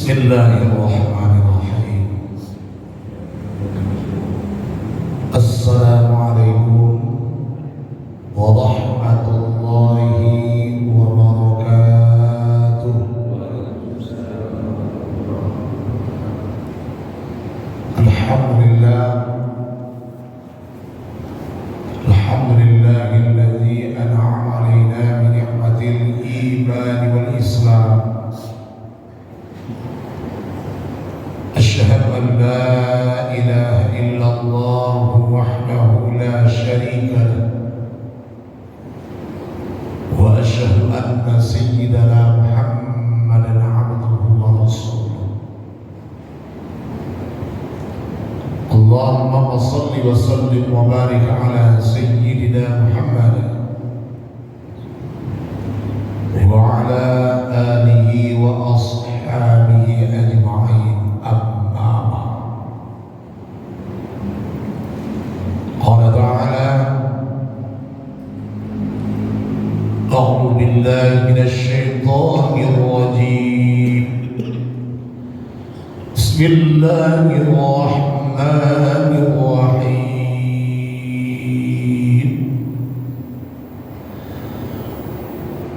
Bismillahirrahmanirrahim. Assalamualaikum warahmatullahi wabarakatuh. Alhamdulillah, alhamdulillahilladzi an'ama 'alaina bi ni'matil iman wal islam. أشهد أن لا إله إلا الله وحده لا شريك له وأشهد أن سيدنا محمدا عبده ورسوله اللهم صل وسلم وبارك على سيدنا محمد وعلى آله وأصحابه أجمعين. قال تعالى: أعوذ بالله من الشيطان الرجيم. بسم الله الرحمن الرحيم.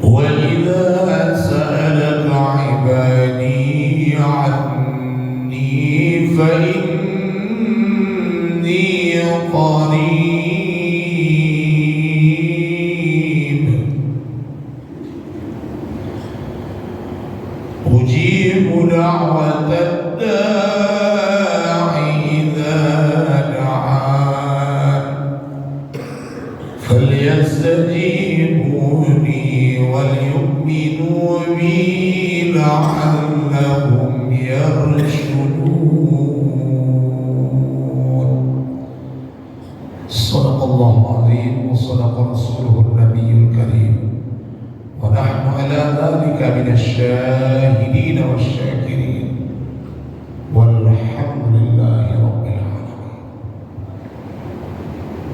وإذا سألك عبادي عني فإني قريب أجيب دعوة الداع إذا دعان فليستجيبوا لي وليؤمنوا بي لعلهم يرشدون. Sadaqallahu azim wa sadaqa rasuluhu nabiyul karim wa nahnu ala dhalika minasyahidin wasyakirin walhamdulillahi rabbil alamin.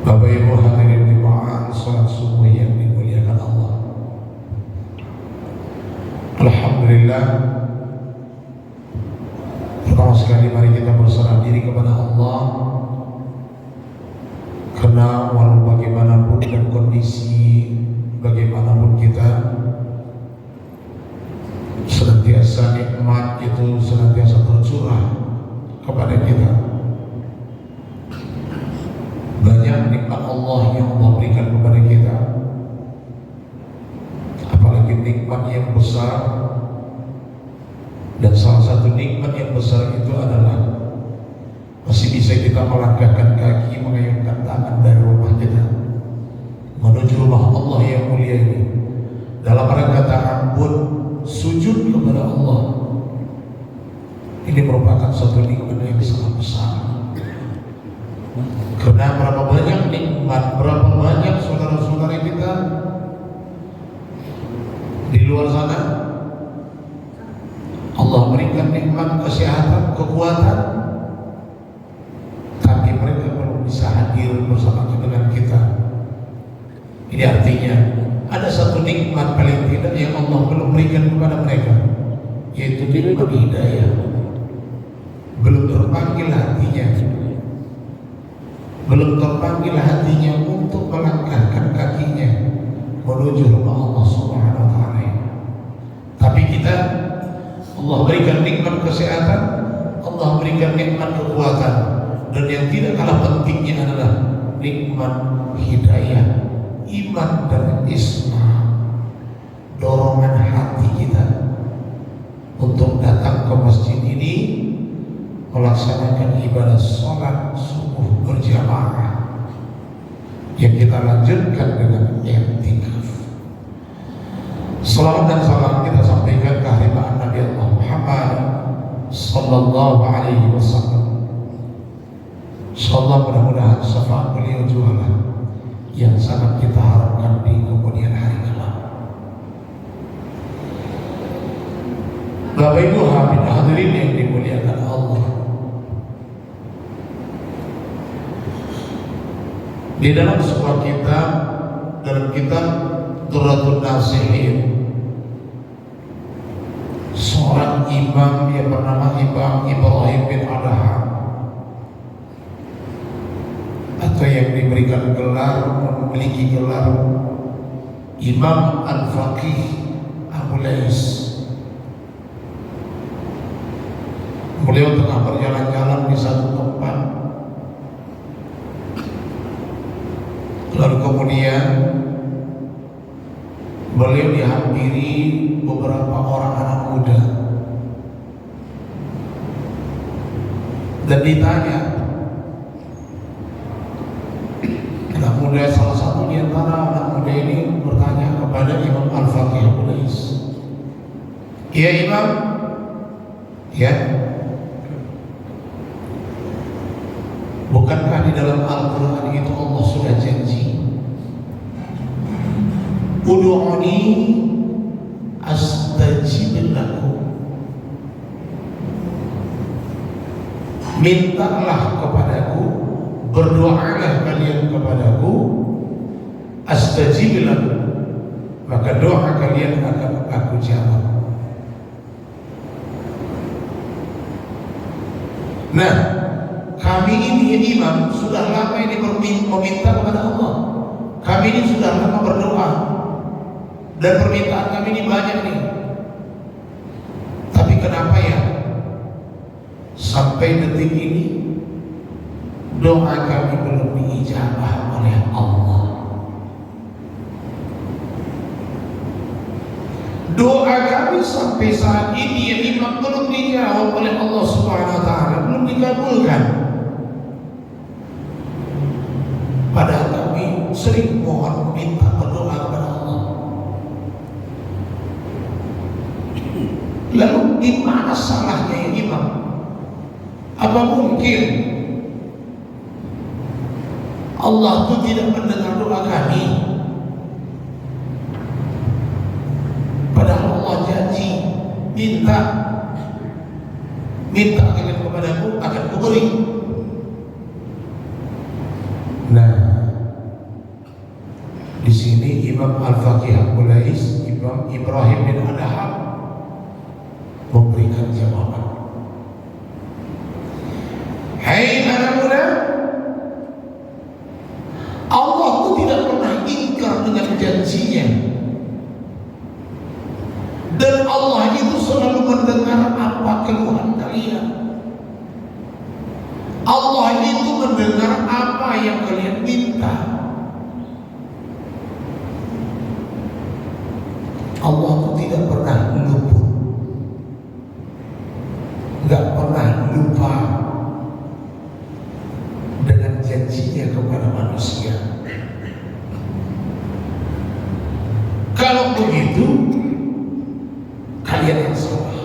Bapak Ibu hadirin jemaah salat subuh yang dimuliakan Allah, alhamdulillah, pertama sekali mari kita berserah diri kepada Allah. Karena walau bagaimanapun dan kondisi bagaimanapun kita, senantiasa nikmat itu senantiasa tercurah kepada kita. Banyak nikmat Allah yang Allah berikan kepada kita, apalagi nikmat yang besar. Dan salah satu nikmat yang besar itu adalah masih bisa kita melangkahkan kaki, mengayunkan tangan dari rumah kita menuju rumah Allah yang mulia ini dalam rangka ta'abbud, sujud kepada Allah. Ini merupakan satu nikmat yang sangat besar. Karena berapa banyak nikmat, berapa banyak saudara-saudara kita di luar sana Allah berikan nikmat kesehatan, kekuatan, tapi mereka belum bisa hadir bersama dengan kita. Ini artinya ada satu nikmat paling tidak yang Allah belum berikan kepada mereka, yaitu nikmat hidayah. Belum terpanggil hatinya, belum terpanggil hatinya untuk melangkahkan kakinya menuju rumah Allah Subhanahu wa Ta'ala. Tapi kita, Allah berikan nikmat kesehatan, Allah berikan nikmat kekuatan, dan yang tidak kalah pentingnya adalah nikmat hidayah, iman dan Islam. Dorongan hati kita untuk datang ke masjid ini melaksanakan ibadah sholat subuh berjamaah yang kita lanjutkan dengan i'tikaf. Salawat dan salam kita sampaikan ke hadirat Nabi Allah Muhammad sallallahu alaihi wasallam. Insyaallah mudah-mudahan syafaat beliau jualan yang sangat kita harapkan di kemudian hari kelak. Bapak Ibu hadirin yang dimuliakan Allah, di dalam sebuah kitab, dalam kitab Durratun Nasihin, seorang seorang imam yang bernama Imam Ibrahim bin Adham, atau yang diberikan gelar, memiliki gelar Imam Al-Faqih Abu Lais. Beliau tengah berjalan-jalan di satu tempat, lalu kemudian beliau dihampiri beberapa orang anak muda dan ditanya. Anak muda, salah satu di antara anak muda ini bertanya kepada Imam Al-Faqih Abu Lais, "Ya Imam, ya, bukankah di dalam Al-Quran itu Allah sudah janji, Ud'uni astajib lakum, mintalah kepadaku, berdoalah kalian kepadaku, astajib lakum, maka doa kalian akan aku jawab." Nah, kami ini ya imam sudah lama ini meminta kepada Allah. Kami ini sudah lama berdoa dan permintaan kami ini banyak nih. Tapi kenapa ya sampai detik ini doa kami belum diijabah oleh Allah? Doa kami sampai saat ini ya imam belum dijawab oleh Allah Subhanahu wa taala, belum dikabulkan. Padahal kami sering mohon minta berdoa kepada Allah. Lalu di mana salahnya ya imam? Apa mungkin Allah itu tidak mendengar doa kami? Padahal Allah janji, minta kalian kepadaku akan kuberi. Nah, di sini Imam Al-Faqih Abu Lais, Imam Ibrahim bin Adham memberikan jawaban. Hai anak muda, Allah itu tidak pernah ingkar dengan janjinya, dan Allah itu selalu mendengar apa keluhan kalian. Allah itu mendengar apa yang kalian minta. Allah itu tidak pernah luput, nggak pernah lupa dengan janjinya kepada manusia. Kalau begitu, kalian yang salah.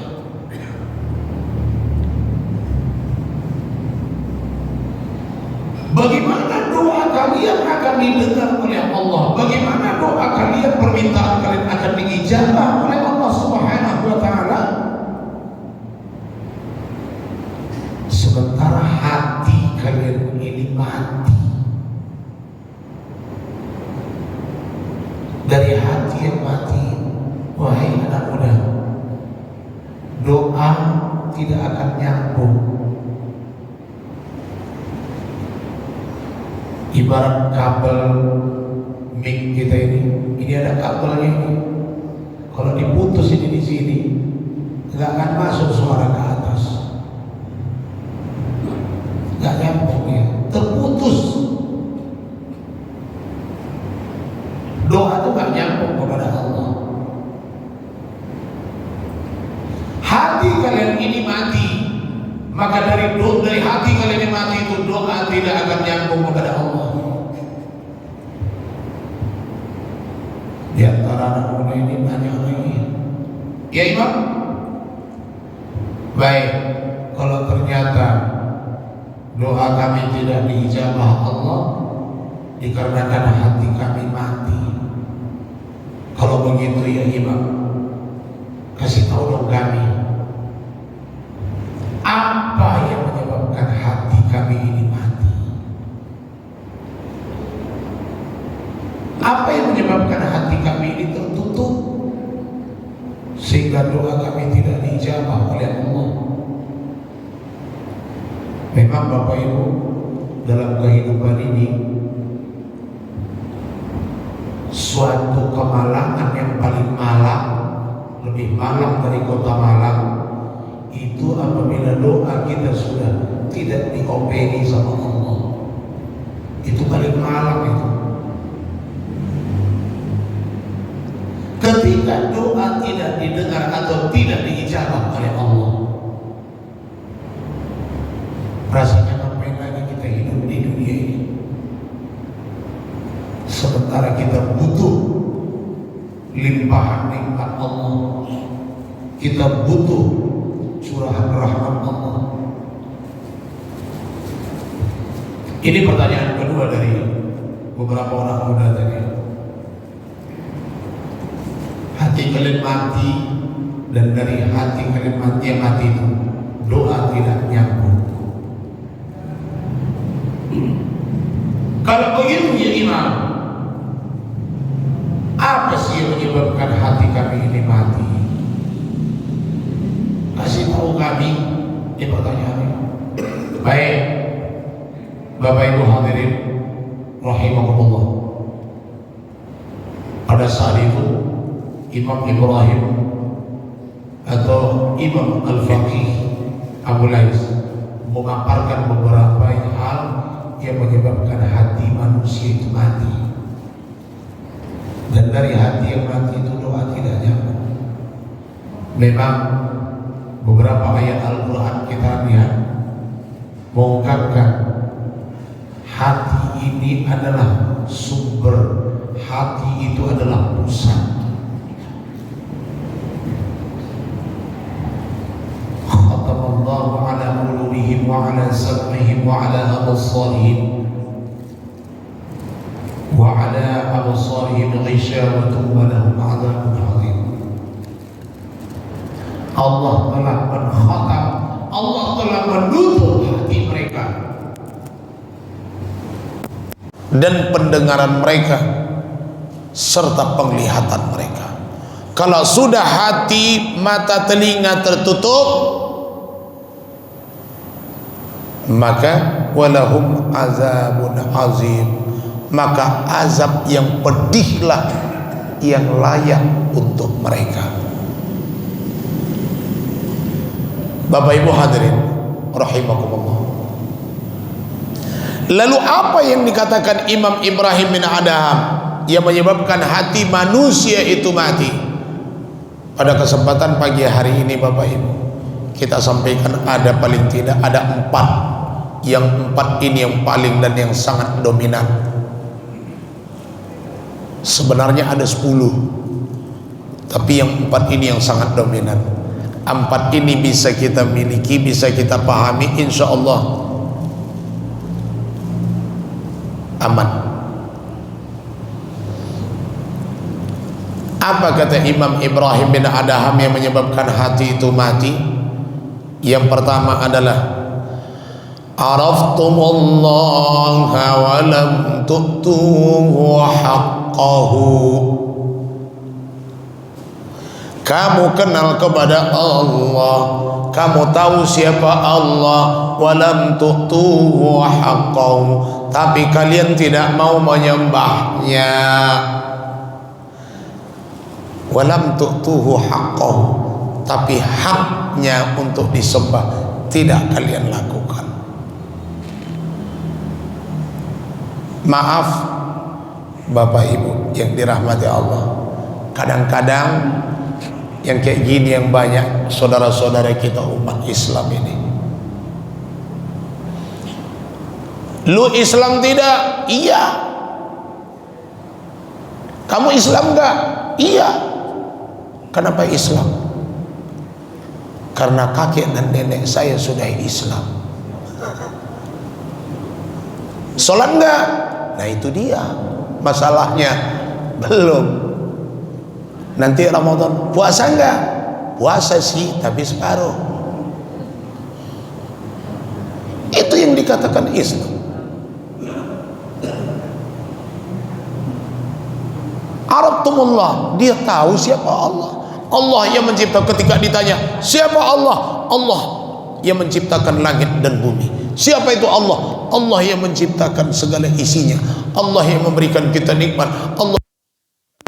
Bagaimana doa kalian akan didengar oleh Allah? Bagaimana doa kalian, permintaan kalian akan diijabah oleh Allah Subhanahu wa taala? Sementara hati kalian ini mati. Dari hati yang mati, wahai anak muda, doa tidak akan nyambung. Ibarat kabel mic kita ini ada kabelnya ini. Kalau diputus ini di sini, nggak akan masuk suara ke atas, nggak nyambung ya, terputus. Doa itu nggak nyambung kepada Allah. Hati kalian ini mati, maka dari hati kalian yang mati itu doa tidak akan nyambung kepada Allah. Di antara anak muda ini banyak lagi. Ya imam, baik, kalau ternyata doa kami tidak diijabah Allah dikarenakan hati kami mati, kalau begitu ya imam, kasih tahu dong kami, apa yang menyebabkan hati kami ini mati? Apa yang menyebabkan hati kami ini tertutup sehingga doa kami tidak dijawab Memang Bapak Ibu, dalam kehidupan ini suatu kemalangan yang paling malang, lebih malang dari kota Malang, itu apabila doa kita sudah tidak diopeni sama Allah. Itu paling malang itu. Ketika doa tidak didengar atau tidak diijabah oleh Allah, rasanya ngapain lagi kita hidup di dunia ini? Sementara kita butuh limpahan nikmat Allah, kita butuh curahan rahmat Allah. Ini pertanyaan kedua dari beberapa orang muda tadi. Hati kalian mati, dan dari hati kalian mati yang mati itu doa tidak nyambung. Kalau begitu ya Imam, apa sih yang menyebabkan hati kami ini mati? Kasih tahu kami. Ini pertanyaannya. Baik, Bapak Ibu hadirin rahimakumullah. Pada saat itu Imam Ibrahim atau Imam Al-Faqih Abu Lais memaparkan beberapa hal yang menyebabkan hati manusia itu mati. Dan dari hati yang mati itu doa tidak nyambung. Memang beberapa ayat Al-Quran kita lihat mengungkapkan hati ini adalah sumber, hati itu adalah pusat. Khatamallahu ala qulubihim wa ala sam'ihim wa ala absarihim wa ala absarihim ghishawatun wa lahum 'adzabun 'adzim. Allah telah mengkhatam, Allah telah menutup hati mereka dan pendengaran mereka serta penglihatan mereka. Kalau sudah hati, mata, telinga tertutup, maka walahum azabun azim, maka azab yang pedihlah yang layak untuk mereka. Bapak Ibu hadirin rahimakumullah. Lalu apa yang dikatakan Imam Ibrahim bin Adham yang menyebabkan hati manusia itu mati? Pada kesempatan pagi hari ini Bapak Ibu, kita sampaikan ada paling tidak ada 4. Yang 4 ini yang paling dan yang sangat dominan. Sebenarnya ada 10, tapi yang 4 ini yang sangat dominan. 4 ini bisa kita miliki, bisa kita pahami, insya Allah aman. Apa kata Imam Ibrahim bin Adham yang menyebabkan hati itu mati? Yang pertama adalah araftumullaha wa lam tu'tuhu haqqahu. Kamu kenal kepada Allah, kamu tahu siapa Allah, wa lam tu'tuhu haqqahu, tapi kalian tidak mau menyembahnya. Wa lam tu'tuhu haqqahu, tapi haknya untuk disembah tidak kalian lakukan. Maaf Bapak Ibu yang dirahmati Allah, kadang-kadang yang kayak gini yang banyak saudara-saudara kita umat Islam ini. Lu Islam tidak? Iya. Kamu Islam enggak? Iya. Kenapa Islam? Karena kakek dan nenek saya sudah Islam. Sholat enggak? Nah itu dia masalahnya. Belum. Nanti Ramadan puasa enggak? Puasa sih, tapi separuh. Itu yang dikatakan Islam. Aratumullah, dia tahu siapa Allah. Allah yang mencipta. Ketika ditanya siapa Allah, Allah yang menciptakan langit dan bumi. Siapa itu Allah? Allah yang menciptakan segala isinya, Allah yang memberikan kita nikmat, Allah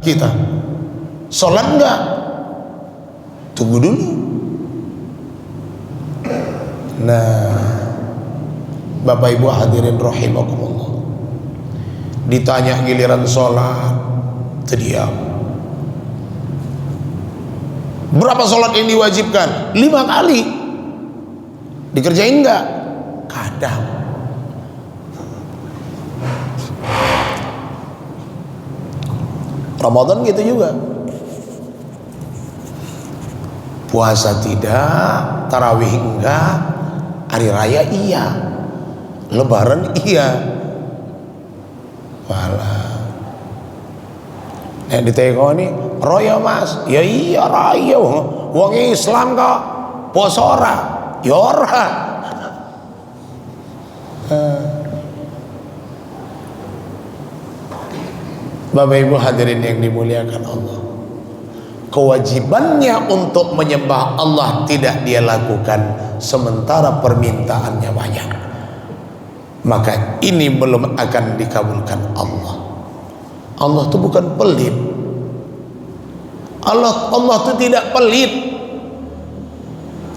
kita. Sholat enggak? Tunggu dulu. Nah, Bapak Ibu hadirin rahimakumullah, ditanya giliran sholat, terdiam. Berapa sholat yang diwajibkan? 5 kali. Dikerjain enggak? Kadang. Ramadan gitu juga. Puasa tidak, tarawih enggak, hari raya iya, lebaran iya. Walah. Yang ditekoni raya mas, ya iya raya. Wong Islam kok poso ora? Ya ora. Bapak Ibu hadirin yang dimuliakan Allah, kewajibannya untuk menyembah Allah tidak dia lakukan sementara permintaannya banyak, maka ini belum akan dikabulkan Allah. Allah itu bukan pelit. Allah itu tidak pelit.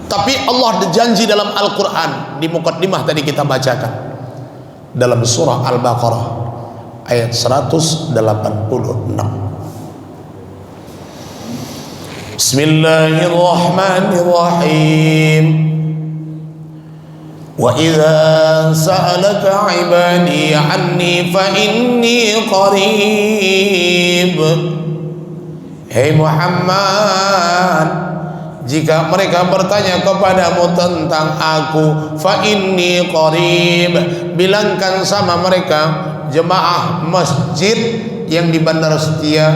Tapi Allah berjanji dalam Al-Quran, di muqaddimah tadi kita bacakan, dalam surah Al-Baqarah ayat 186. Bismillahirrahmanirrahim. Wa idza sa'alaka 'ibadi 'anni fa inni qarib. Hei Muhammad, jika mereka bertanya kepadamu tentang aku, fa inni qarib, bilangkan sama mereka, jemaah masjid yang di Bandar Setia,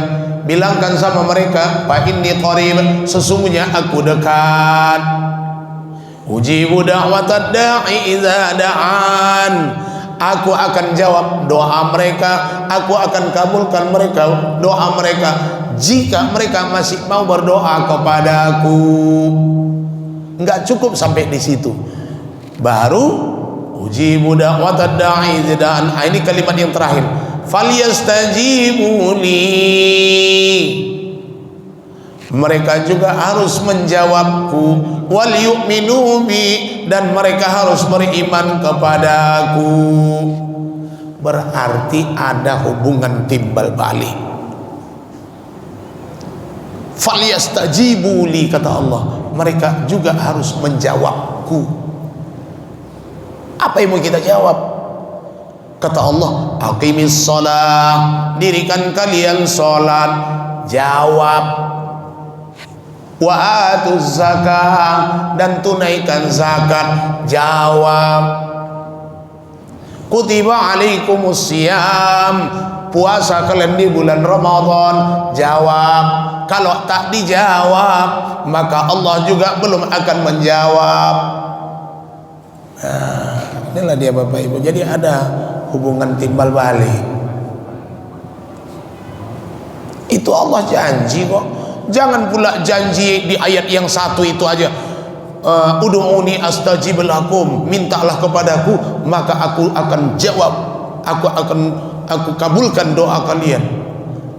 bilangkan sama mereka, fa inni qarib, sesungguhnya aku dekat. Ujibu da'watad da'i idza da'an, aku akan jawab doa mereka, aku akan kabulkan mereka doa mereka jika mereka masih mau berdoa kepadaku. Enggak cukup sampai di situ, baru ujibu da'watad da'i idza da'an. Ini kalimat yang terakhir, falyastajibu li, mereka juga harus menjawabku, wal yu'minu bi, dan mereka harus beriman kepadaku. Berarti ada hubungan timbal balik. Falyastajibu li, kata Allah, mereka juga harus menjawabku. Apa yang mau kita jawab? Kata Allah, aqimis shalah, dirikan kalian salat. Jawab. Wa atuz zakah, dan tunaikan zakat. Jawab. Kutiba alaikumus siyam, puasa kalian di bulan Ramadan. Jawab. Kalau tak dijawab, maka Allah juga belum akan menjawab. Nah, inilah dia Bapak Ibu. Jadi ada hubungan timbal balik. Itu Allah janji kok. Jangan pula janji di ayat yang satu itu aja, ud'uni astajib lakum, mintalah kepadaku maka aku akan jawab, aku kabulkan doa kalian.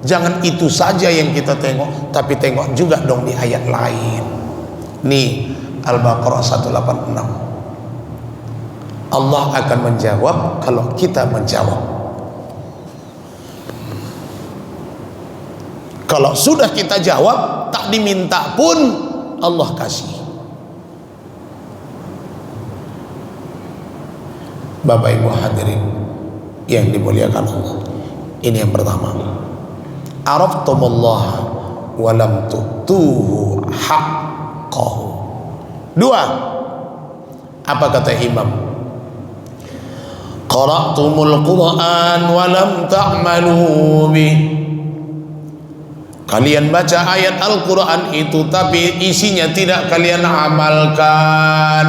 Jangan itu saja yang kita tengok, tapi tengok juga dong di ayat lain. Nih Al-Baqarah 186. Allah akan menjawab kalau kita menjawab. Kalau sudah kita jawab, tak diminta pun Allah kasih. Bapak Ibu hadirin yang dimuliakan Allah, ini yang pertama. Araftumullah wa lam tu'tuhu haqqahu. Dua, apa kata Imam? Qara'tumul Qur'an wa lam ta'malu bih. Kalian baca ayat Al-Quran itu, tapi isinya tidak kalian amalkan.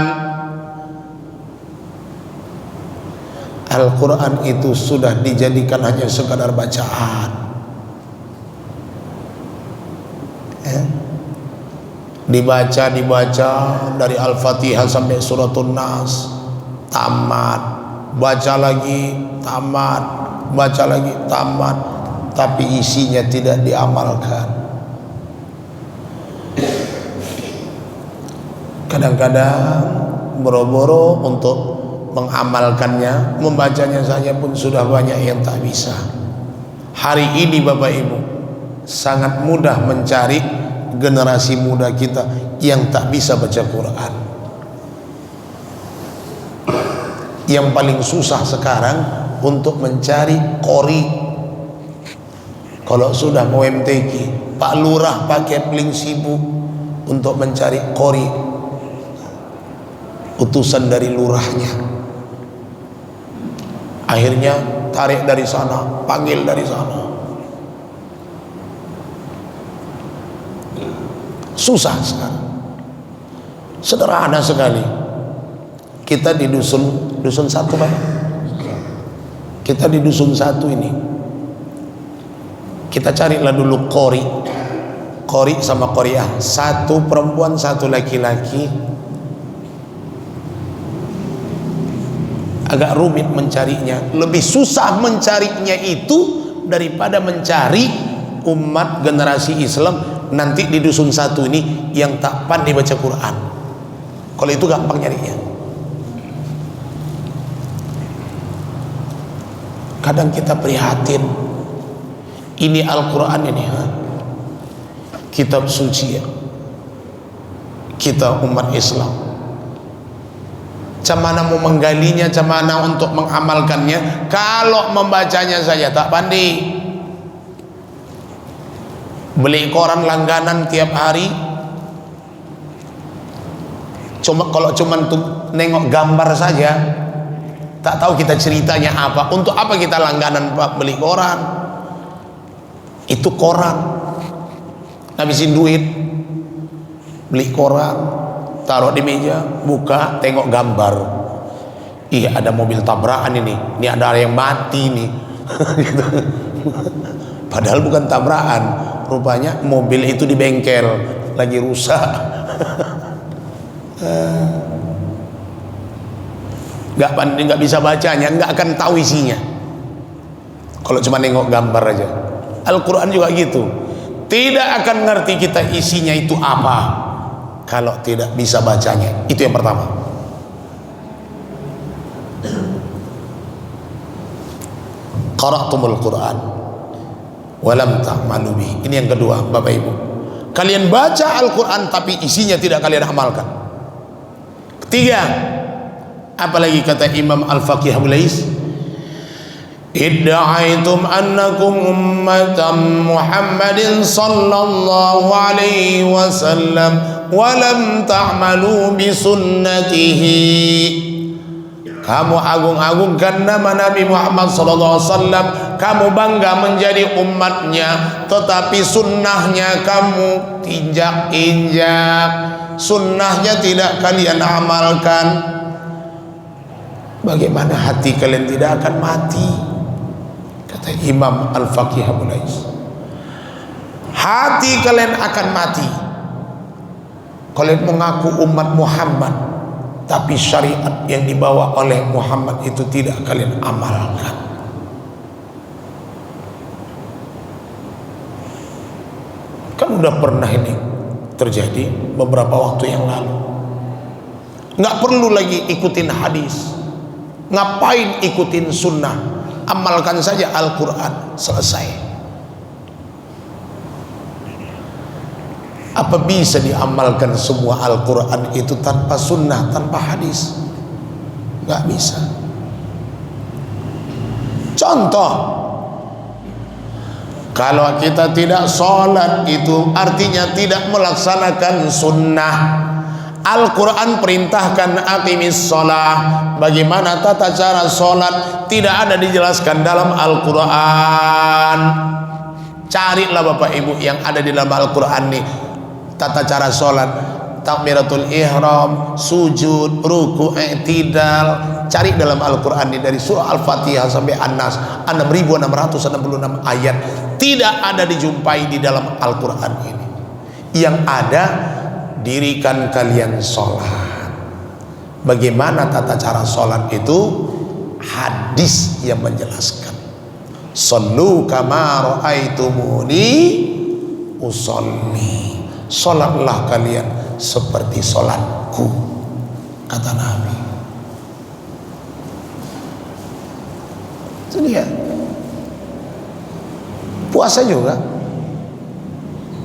Al-Quran itu sudah dijadikan hanya sekadar bacaan. Dibaca dari Al-Fatihah sampai Suratul Nas, tamat, baca lagi, tamat, baca lagi, tamat, tapi isinya tidak diamalkan. Kadang-kadang boro-boro untuk mengamalkannya, membacanya saja pun sudah banyak yang tak bisa. Hari ini Bapak Ibu sangat mudah mencari generasi muda kita yang tak bisa baca Quran. Yang paling susah sekarang untuk mencari qori. Kalau sudah mau MTQ, Pak Lurah pakai peling sibuk untuk mencari qori, utusan dari lurahnya. Akhirnya tarik dari sana, panggil dari sana. Susah sekarang. Sederhana sekali. Kita di dusun satu Pak. Kita di dusun satu ini. Kita carilah dulu qori sama qoriah. Satu perempuan, satu laki-laki. Agak rumit mencarinya. Lebih susah mencarinya itu daripada mencari umat generasi Islam nanti di dusun satu ini yang tak pandai baca Quran. Kalau itu gampang nyarinya. Kadang kita prihatin. Ini Al-Quran ini, kitab suci ya, kita umat Islam. Macam mana mau menggalinya, macam mana untuk mengamalkannya, kalau membacanya saja tak pandai. Beli koran langganan tiap hari, kalau cuma nengok gambar saja, tak tahu kita ceritanya apa. Untuk apa kita langganan Pak beli koran? Itu koran, ngabisin duit, beli koran, taruh di meja, buka, tengok gambar. Iya, ada mobil tabrakan ini ada yang mati nih. Gitu. Padahal bukan tabrakan, rupanya mobil itu di bengkel lagi rusak. Nggak bisa bacanya, nggak akan tahu isinya kalau cuma nengok gambar aja. Al-Quran juga gitu, tidak akan ngerti kita isinya itu apa kalau tidak bisa bacanya. Itu yang pertama. Qara'tumul Quran walam ta'malu bihi. Ini yang kedua Bapak Ibu. Kalian baca Al-Quran tapi isinya tidak kalian amalkan. Ketiga, apalagi kata Imam Al-Faqih Abulais, idda'aitum annakum ummatan Muhammadin sallallahu alaihi wasallam walam ta'malu bi sunnatihi. Kamu agung-agungkan nama Nabi Muhammad sallallahu alaihi wasallam, kamu bangga menjadi umatnya, tetapi sunnahnya kamu injak-injak, sunnahnya tidak kalian amalkan. Bagaimana hati kalian tidak akan mati? Kata Imam Al-Faqih Abulais, hati kalian akan mati. Kalian mengaku umat Muhammad, tapi syariat yang dibawa oleh Muhammad itu tidak kalian amalkan. Kan udah pernah ini terjadi beberapa waktu yang lalu. Nggak perlu lagi ikutin hadis, ngapain ikutin sunnah, amalkan saja Al-Quran, selesai. Apa bisa diamalkan semua Al-Quran itu tanpa sunnah, tanpa hadis? Nggak bisa. Contoh, kalau kita tidak sholat itu artinya tidak melaksanakan sunnah. Al-Quran perintahkan aqimis sholat. Bagaimana tata cara sholat tidak ada dijelaskan dalam Al-Quran. Carilah Bapak Ibu yang ada di dalam Al-Quran nih, tata cara sholat, takbiratul ihram, sujud, ruku, i'tidal. Cari dalam Al-Quran ini dari surah Al-Fatihah sampai An-Nas, 6.666 ayat. Tidak ada dijumpai di dalam Al-Quran ini. Yang ada, dirikan kalian sholat, Bagaimana tata cara sholat itu hadis yang menjelaskan. Sallu kama ra'aitumuni usolli. Sholatlah kalian seperti sholatku, kata Nabi. Itu dia. Puasa juga.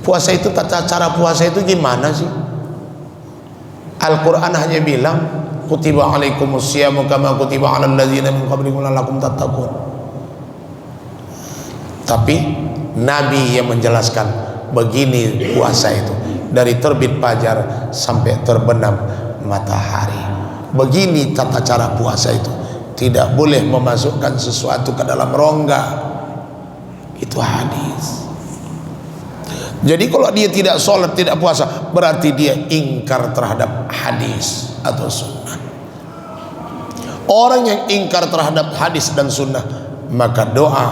Puasa itu, tata cara puasa itu gimana sih? Al-Quran hanya bilang kutiba alaikumus siyamu kama kutiba alal ladzina min qablikum la'allakum tattaqun. Tapi Nabi yang menjelaskan begini puasa itu, dari terbit fajar sampai terbenam matahari. Begini tata cara puasa itu. Tidak boleh memasukkan sesuatu ke dalam rongga. Itu hadis. Jadi kalau dia tidak sholat, tidak puasa, berarti dia ingkar terhadap hadis atau sunnah. Orang yang ingkar terhadap hadis dan sunnah, maka doa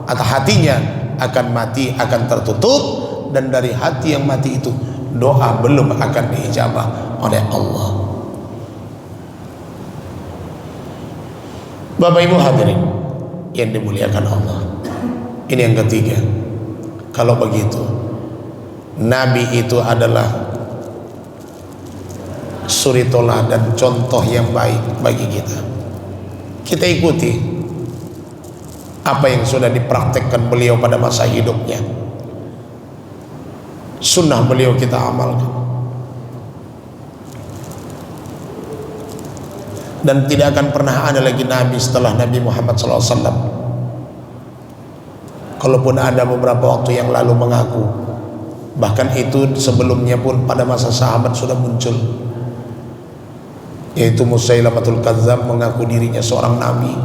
atau hatinya akan mati, akan tertutup, dan dari hati yang mati itu doa belum akan diijabah oleh Allah. Bapak Ibu hadirin yang dimuliakan Allah, ini yang ketiga. Kalau begitu, Nabi itu adalah suri teladan, contoh yang baik bagi kita. Kita ikuti apa yang sudah dipraktekkan beliau pada masa hidupnya. Sunnah beliau kita amalkan. Dan tidak akan pernah ada lagi Nabi setelah Nabi Muhammad SAW. Kalaupun ada beberapa waktu yang lalu mengaku, bahkan itu sebelumnya pun pada masa sahabat sudah muncul, yaitu Musailamatul Kadzdzab mengaku dirinya seorang nabi.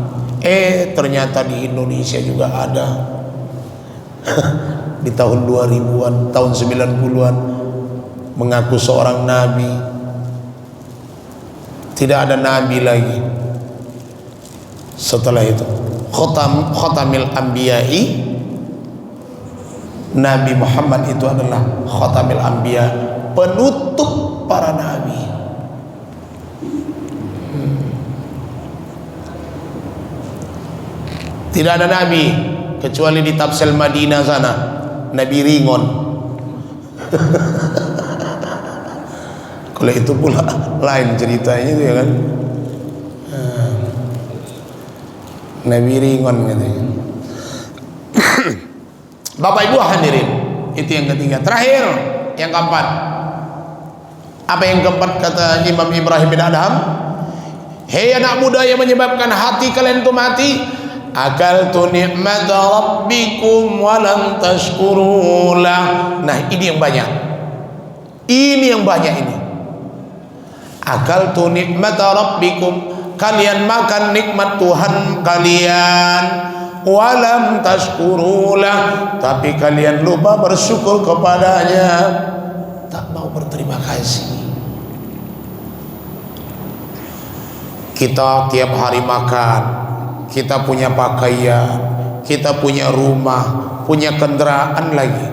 Ternyata di Indonesia juga ada di tahun 2000-an, tahun 90-an mengaku seorang nabi. Tidak ada nabi lagi setelah itu. Khatamil anbiya'i, Nabi Muhammad itu adalah khatamil anbiya, penutup para nabi. Tidak ada nabi kecuali di Tabsel Madinah sana, Nabi Ringon. Kalau itu pula lain ceritanya itu ya kan. Nabi Ringon katanya. Bapak Ibu hadirin, itu yang ketiga. Terakhir, yang keempat. Apa yang keempat kata Imam Ibrahim bin Adham? Hei anak muda yang menyebabkan hati kalian itu mati, akaltu ni'mata rabbikum walam tashkurulah. Nah ini yang banyak. Ini yang banyak ini. Akaltu ni'mata rabbikum, kalian makan nikmat Tuhan kalian, walam tashkurulah, tapi kalian lupa bersyukur kepadanya, tak mau berterima kasih. Kita tiap hari makan, kita punya pakaian, kita punya rumah, punya kendaraan lagi,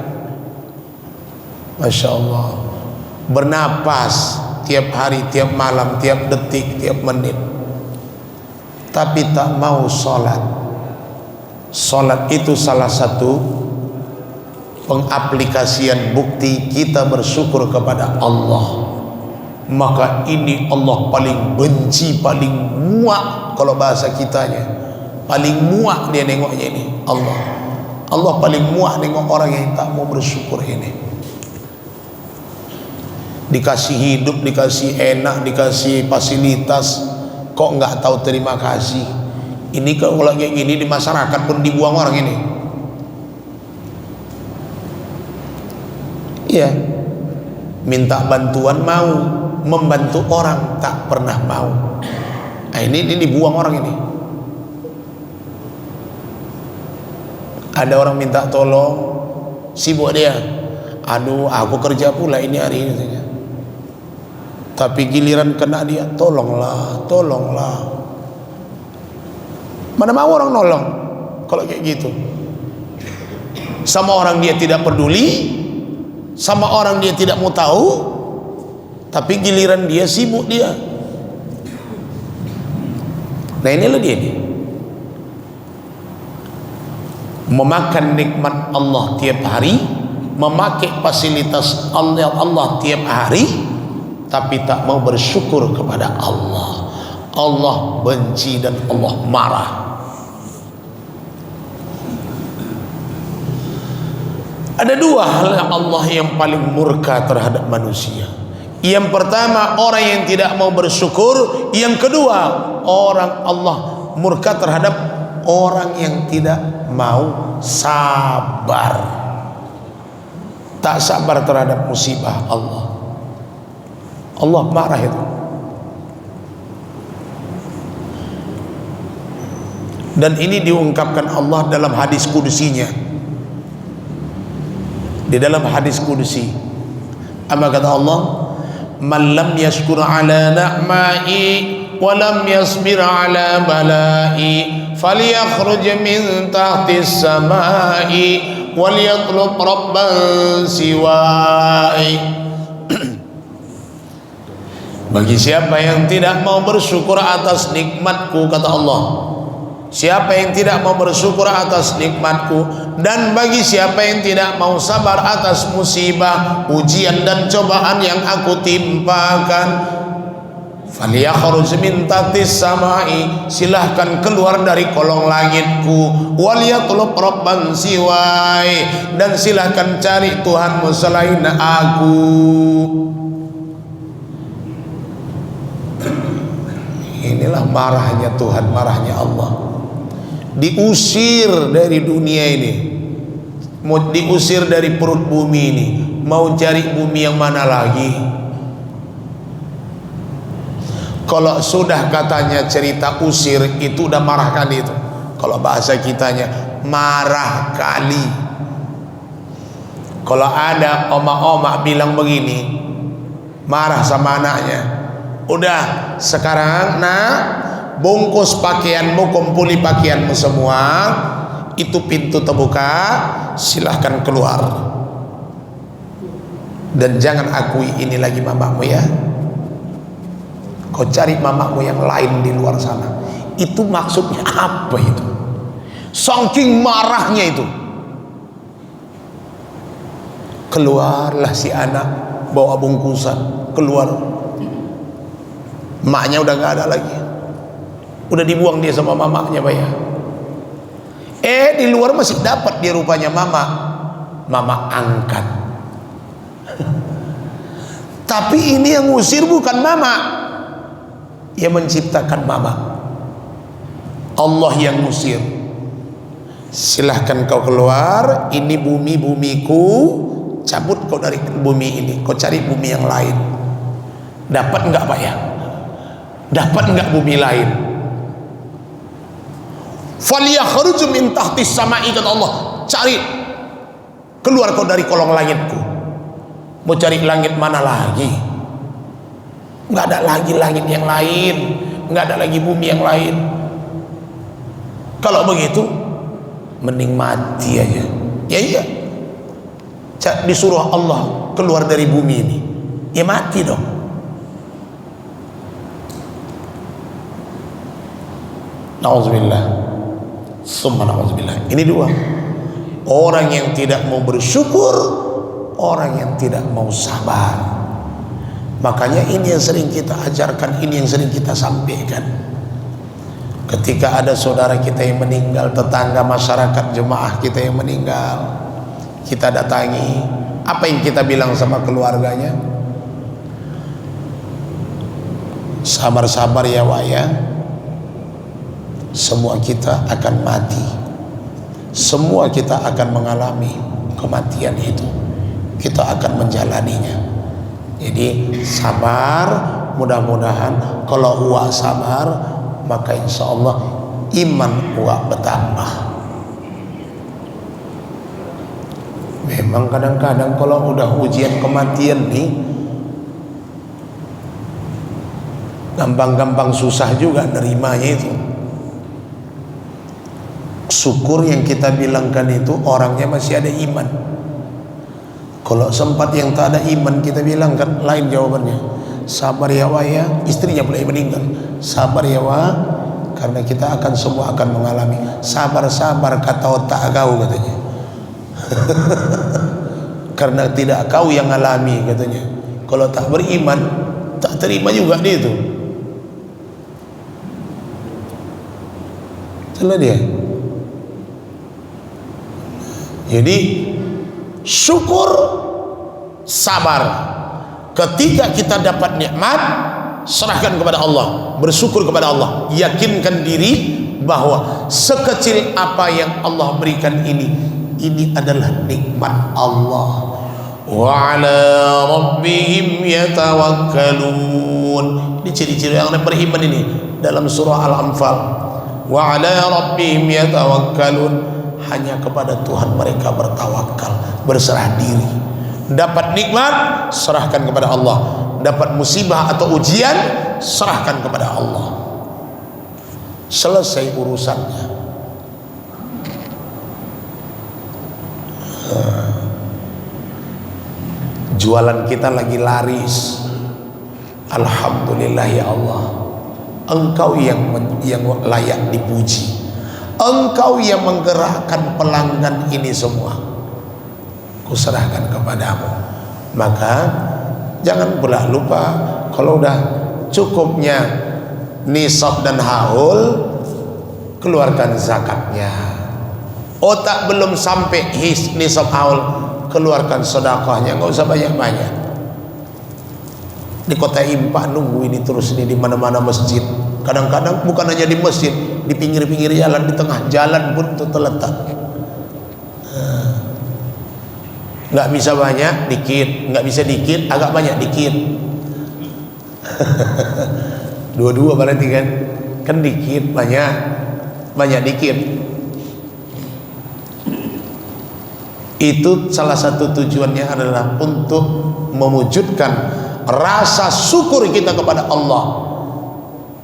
Masya Allah, bernapas tiap hari, tiap malam, tiap detik, tiap menit, tapi tak mau sholat. Sholat itu salah satu pengaplikasian bukti kita bersyukur kepada Allah. Maka ini Allah paling benci, paling muak, kalau bahasa kitanya paling muak dia nengoknya ini. Allah paling muak nengok orang yang tak mau bersyukur ini. Dikasih hidup, dikasih enak, dikasih fasilitas, kok nggak tahu terima kasih. Ini kalau kayak gini di masyarakat pun dibuang orang ini. Iya, minta bantuan mau, membantu orang tak pernah mau. Nah, ini dibuang orang ini. Ada orang minta tolong, sibuk dia. Aduh, aku kerja pula ini hari ini. Tapi giliran kena dia, tolonglah, tolonglah. Mana mau orang nolong kalau kayak gitu. Sama orang dia tidak peduli, sama orang dia tidak mau tahu, tapi giliran dia sibuk dia. Nah inilah dia nih, memakan nikmat Allah tiap hari, memakai fasilitas Allah tiap hari, tapi tak mau bersyukur kepada Allah. Allah benci dan Allah marah. Ada dua hal Allah yang paling murka terhadap manusia. Yang pertama, orang yang tidak mau bersyukur. Yang kedua, orang Allah murka terhadap orang yang tidak mau sabar. Tak sabar terhadap musibah Allah. Allah marah itu. Dan ini diungkapkan Allah dalam hadis kudusinya. Di dalam hadis kudusi, apa kata Allah? Man lam yashkur ala na'mai wa lam yasbir ala balai falyakhruj min tahtis samai walyatlub rabban siwai. Bagi siapa yang tidak mau bersyukur atas nikmatku, kata Allah, siapa yang tidak mau bersyukur atas nikmatku, dan bagi siapa yang tidak mau sabar atas musibah, ujian dan cobaan yang aku timpakan, falyakhruj min tahtis samai, silahkan keluar dari kolong langitku, walyatlub rabban siwai, dan silahkan cari Tuhanmu selain aku. Inilah marahnya Tuhan, marahnya Allah. Diusir dari dunia ini, mau diusir dari perut bumi ini, mau cari bumi yang mana lagi? Kalau sudah katanya cerita usir, itu udah marah kali itu. Kalau bahasa kitanya marah kali. Kalau ada oma-oma bilang begini, marah sama anaknya, udah sekarang nak, bungkus pakaianmu, kumpuli pakaianmu semua, itu pintu terbuka, silahkan keluar, dan jangan akui ini lagi mamamu ya, kau cari mamamu yang lain di luar sana. Itu maksudnya apa itu? Saking marahnya itu, keluarlah si anak bawa bungkusan, keluar. Maknya udah gak ada lagi, udah dibuang dia sama mamanya, Pak ya. Di luar masih dapat dia rupanya mama angkat. Tapi ini yang ngusir bukan mama, yang menciptakan mama, Allah yang ngusir. Silahkan kau keluar, ini bumiku, cabut kau dari bumi ini, kau cari bumi yang lain. Dapat enggak Pak ya? Dapat enggak bumi lain? Falyakhruj min tahtis samai, kata Allah, cari keluar kau dari kolong langitku. Mau cari langit mana lagi? Enggak ada lagi langit yang lain, enggak ada lagi bumi yang lain. Kalau begitu mending mati aja. Ya iya, disuruh Allah keluar dari bumi ini, ya mati dong. Nauzubillah, summa nauzubillah. Ini dua, orang yang tidak mau bersyukur, orang yang tidak mau sabar. Makanya ini yang sering kita ajarkan, ini yang sering kita sampaikan. Ketika ada saudara kita yang meninggal, tetangga, masyarakat, jemaah kita yang meninggal, kita datangi, apa yang kita bilang sama keluarganya? Sabar-sabar ya Wak ya, semua kita akan mati, semua kita akan mengalami kematian itu, kita akan menjalaninya. Jadi sabar, mudah-mudahan kalau Wak sabar, maka insya Allah iman Wak bertambah. Memang kadang-kadang kalau udah ujian kematian nih, gampang-gampang susah juga nerimanya itu. Syukur yang kita bilangkan itu orangnya masih ada iman. Kalau sempat yang tak ada iman kita bilangkan, lain jawabannya. Sabar ya Wak ya, istrinya mulai meninggal. Sabar ya Wak, karena kita akan semua akan mengalami. Sabar-sabar kata otak kau katanya. Karena tidak kau yang alami katanya. Kalau tak beriman, tak terima juga dia itu. Itulah dia. Jadi syukur, sabar. Ketika kita dapat nikmat, serahkan kepada Allah, bersyukur kepada Allah, yakinkan diri bahwa sekecil apa yang Allah berikan ini adalah nikmat Allah. Wa ala rabbihim yatawakkalun. Ini ciri-ciri yang beriman ini dalam surah Al-Anfal. Wa ala rabbihim yatawakkalun, hanya kepada Tuhan mereka bertawakal, berserah diri. Dapat nikmat, serahkan kepada Allah. Dapat musibah atau ujian, serahkan kepada Allah. Selesai urusannya. Jualan kita lagi laris. Alhamdulillah ya Allah, Engkau yang layak dipuji. Engkau yang menggerakkan pelanggan ini semua. Kuserahkan kepadamu. Maka jangan pula lupa, kalau udah cukupnya nisab dan haul, keluarkan zakatnya. Otak belum sampai nisab haul, keluarkan sedekahnya. Nggak usah banyak-banyak. Di kota Impak nunggu ini terus ini di mana-mana masjid. Kadang-kadang bukan hanya di masjid, di pinggir-pinggir jalan, di tengah jalan pun itu terletak. Nggak bisa banyak, dikit. Nggak bisa dikit, agak banyak, dikit. Dua-dua berarti kan. Kan dikit, banyak. Banyak, dikit. Itu salah satu tujuannya adalah untuk mewujudkan rasa syukur kita kepada Allah.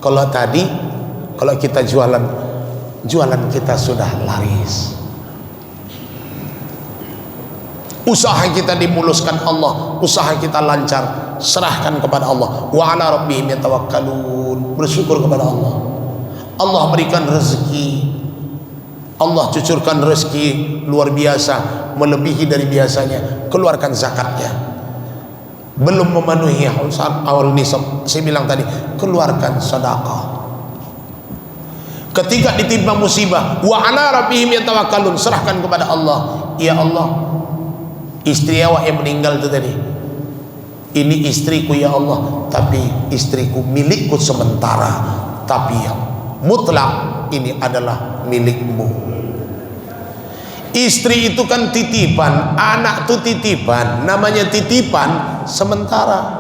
Kalau tadi, kalau kita jualan kita sudah laris. Usaha kita dimuluskan Allah, usaha kita lancar, serahkan kepada Allah. Wa ala rabbihim yatawakkalun, bersyukur kepada Allah. Allah berikan rezeki, Allah cucurkan rezeki luar biasa, melebihi dari biasanya, keluarkan zakatnya. Belum memenuhi awal nisab, saya bilang tadi, keluarkan sedekah. Ketika ditimpa musibah, wa ala rabbihim yatawakkalun, serahkan kepada Allah. Ya Allah, istri awak yang meninggal itu tadi, ini istriku ya Allah, tapi istriku milikku sementara, tapi yang mutlak ini adalah milikmu. Istri itu kan titipan, anak itu titipan, namanya titipan sementara.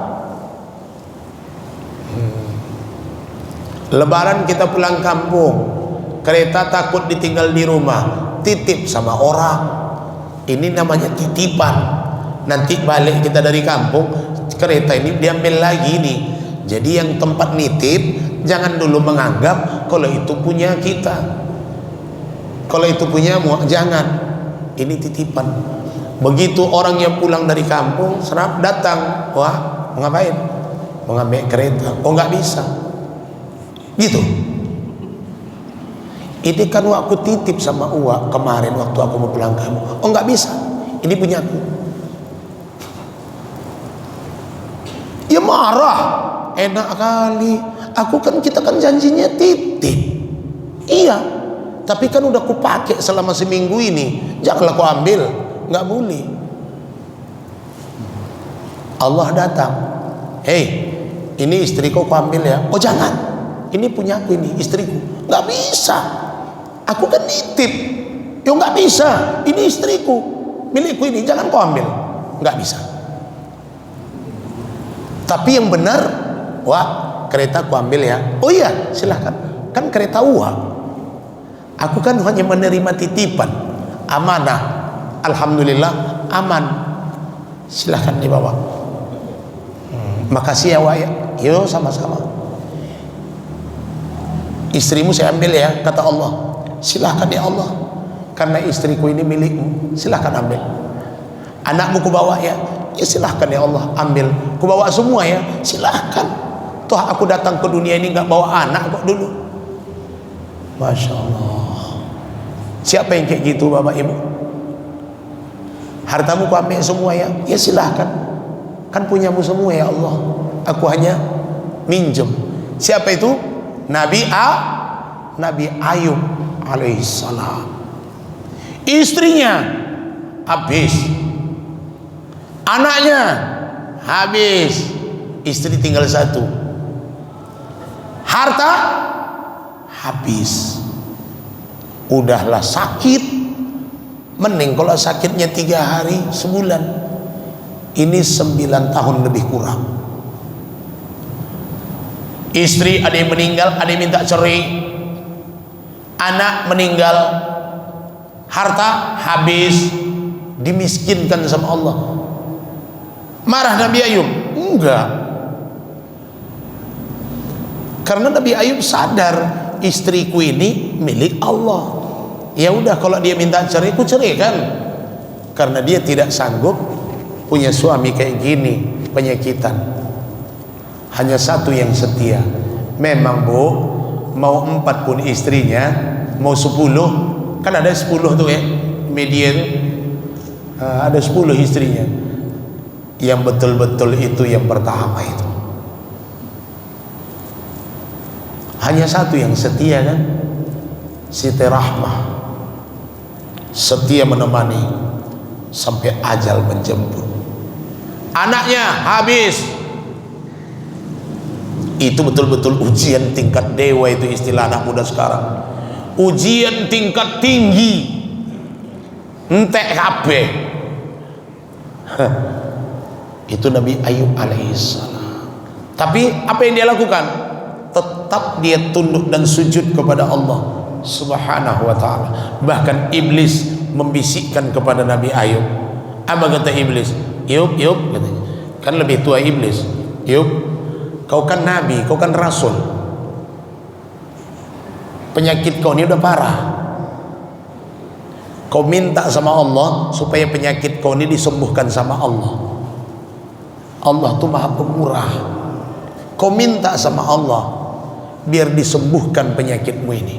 Lebaran kita pulang kampung, kereta takut ditinggal di rumah, titip sama orang. Ini namanya titipan. Nanti balik kita dari kampung, kereta ini diambil lagi nih. Jadi yang tempat nitip, jangan dulu menganggap kalau itu punya kita. Kalau itu punyamu, jangan. Ini titipan. Begitu orang yang pulang dari kampung, serap datang, wah, mau ngapain? Mau ngambil kereta. Oh, nggak bisa. Gitu. Ini kan aku titip sama Uwa kemarin waktu aku mau pulang kamu. Oh, nggak bisa. Ini punya aku. Ya marah. Enak kali. Kita kan janjinya titip. Iya. Tapi kan udah kupakai selama seminggu ini. Janganlah kau ambil. Nggak boleh. Allah datang. Hei, ini istriku kau ambil ya. Oh jangan. Ini punya aku, ini istriku. Nggak bisa. Aku kan nitip. Ya nggak bisa. Ini istriku, milikku ini. Jangan kau ambil. Nggak bisa. Tapi yang benar, wah kereta ku ambil ya. Oh iya, silahkan. Kan kereta Uwa. Aku kan hanya menerima titipan, amanah. Alhamdulillah aman. Silahkan dibawa. Makasih ya Wak ya. Yo sama-sama. Istrimu saya ambil ya, kata Allah. Silahkan ya Allah, karena istriku ini milikmu. Silahkan ambil. Anakmu ku bawa ya. Ya silahkan ya Allah, ambil. Ku bawa semua ya. Silahkan. Toh aku datang ke dunia ini nggak bawa anak kok dulu. Masya Allah. Siapa yang kayak gitu Bapak Ibu? Hartamu ku ambil semua ya? Ya silahkan, kan punyamu semua ya Allah, aku hanya minjem. Siapa itu? Nabi Ayub alaihissalam. Istrinya habis, anaknya habis, istri tinggal satu, harta habis. Udahlah sakit, mending kalau sakitnya 3 hari sebulan. Ini 9 tahun lebih kurang. Istri ada yang meninggal, ada yang minta cerai, anak meninggal, harta habis, dimiskinkan sama Allah. Marah Nabi Ayub? Enggak, karena Nabi Ayub sadar istriku ini milik Allah. Ya udah, kalau dia minta cerai, ku ceraikan, karena dia tidak sanggup punya suami kayak gini, penyakitan. Hanya satu yang setia. Memang Bu, mau 4 pun istrinya, mau 10, kan ada 10 tuh ya, media tuh ada 10 istrinya. Yang betul-betul itu yang pertama itu. Hanya satu yang setia kan, Siti Rahmah, setia menemani sampai ajal menjemput. Anaknya habis. Itu betul-betul ujian tingkat dewa, itu istilah anak muda sekarang. Ujian tingkat tinggi, entek kabeh. Itu Nabi Ayub alaihissalam. Tapi apa yang dia lakukan? Tetap dia tunduk dan sujud kepada Allah subhanahu wa ta'ala. Bahkan iblis membisikkan kepada Nabi Ayub. Apa kata iblis? Ayub, katanya, kan lebih tua iblis. Ayub, kau kan nabi, kau kan rasul, penyakit kau ini udah parah. Kau minta sama Allah supaya penyakit kau ini disembuhkan sama Allah. Allah tuh maha pemurah. Kau minta sama Allah biar disembuhkan penyakitmu ini.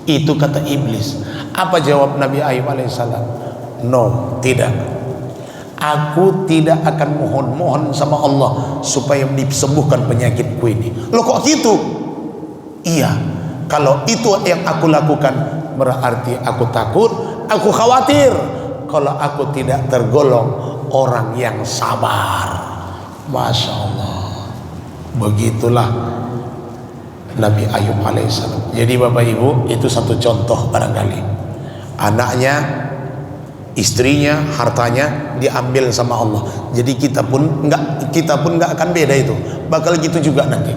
Itu kata iblis. Apa jawab Nabi Ayub alaihissalam? No, tidak. Aku tidak akan mohon-mohon sama Allah supaya disembuhkan penyakitku ini. Loh kok gitu? Iya, kalau itu yang aku lakukan berarti aku takut, aku khawatir kalau aku tidak tergolong orang yang sabar. Masya Allah. Begitulah Nabi Ayub alaihissalam. Jadi Bapak Ibu, itu satu contoh barangkali. Anaknya, istrinya, hartanya diambil sama Allah. Jadi kita pun nggak akan beda itu. Bakal gitu juga nanti.